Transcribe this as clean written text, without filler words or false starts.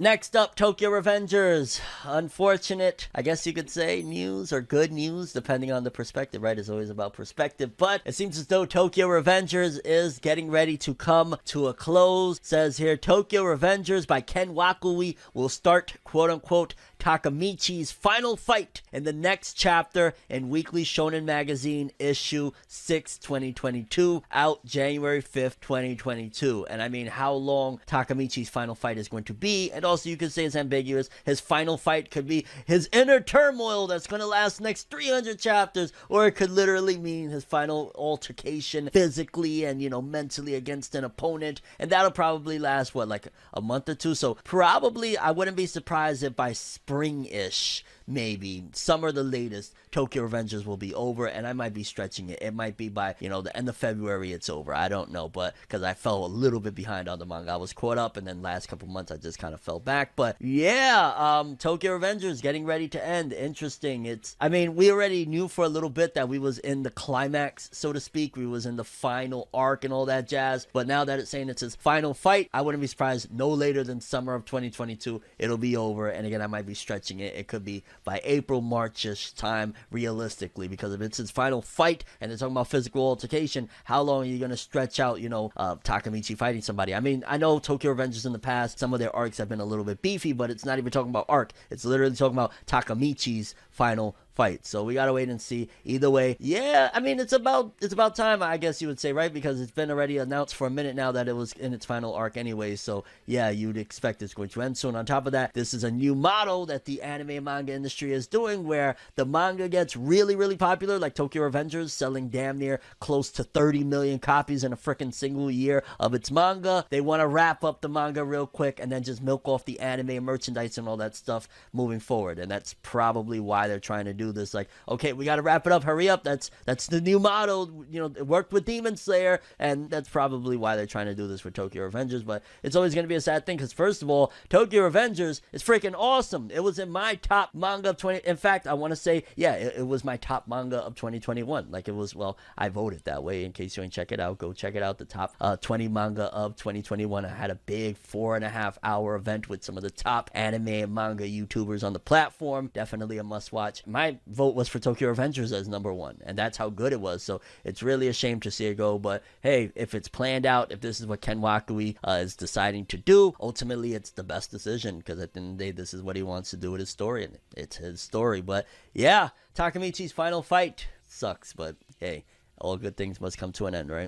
Next up, Tokyo Revengers. Unfortunate, I guess you could say, news or good news, depending on the perspective, right? It's always about perspective. But it seems as though Tokyo Revengers is getting ready to come to a close. It says here, Tokyo Revengers by Ken Wakui will start, quote-unquote, Takamichi's final fight in the next chapter in Weekly Shonen Magazine issue 6, 2022, out January 5th, 2022. And I mean, how long Takamichi's final fight is going to be, and also you could say it's ambiguous. His final fight could be his inner turmoil that's going to last the next 300 chapters, or it could literally mean his final altercation physically and, mentally against an opponent, and that'll probably last, like a month or two. So probably, I wouldn't be surprised if by spring-ish, maybe summer the latest, Tokyo Revengers will be over, and I might be stretching it. It might be by, the end of February it's over. I don't know, but because I fell a little bit behind on the manga. I was caught up, and then last couple months I just kind of fell back. But yeah, Tokyo Revengers getting ready to end. Interesting. We already knew for a little bit that we was in the climax, so to speak. We was in the final arc and all that jazz. But now that it's saying it's his final fight, I wouldn't be surprised no later than summer of 2022 it'll be over. And again, I might be stretching it. It could be by April, March-ish time, realistically, because if it's his final fight and they're talking about physical altercation, how long are you going to stretch out, Takamichi fighting somebody? I mean, I know Tokyo Revengers in the past, some of their arcs have been a little bit beefy, but it's not even talking about arc. It's literally talking about Takamichi's final fight. So we gotta wait and see. Either way, yeah, it's about time, I guess you would say, right? Because it's been already announced for a minute now that it was in its final arc anyway. So yeah, you'd expect it's going to end soon. On top of that, this is a new model that the anime and manga industry is doing, where the manga gets really, really popular, like Tokyo Revengers selling damn near close to 30 million copies in a freaking single year of its manga. They want to wrap up the manga real quick and then just milk off the anime merchandise and all that stuff moving forward. And that's probably why they're trying to do this. Like, okay, we got to wrap it up. Hurry up. That's the new model. It worked with Demon Slayer, and that's probably why they're trying to do this for Tokyo Revengers. But it's always going to be a sad thing because, first of all, Tokyo Revengers is freaking awesome. It was in my top manga of 20. In fact, I want to say, yeah, it was my top manga of 2021. Like, it was, I voted that way. In case you ain't check it out, go check it out. The top 20 manga of 2021. I had a big 4.5-hour event with some of the top anime and manga YouTubers on the platform. Definitely a must watch. My vote was for Tokyo Revengers as number one, and that's how good it was. So it's really a shame to see it go, but hey, if it's planned out, if this is what Ken Wakui is deciding to do, ultimately it's the best decision, because at the end of the day, this is what he wants to do with his story, and it's his story. But yeah, Takamichi's final fight sucks, but hey, all good things must come to an end, right?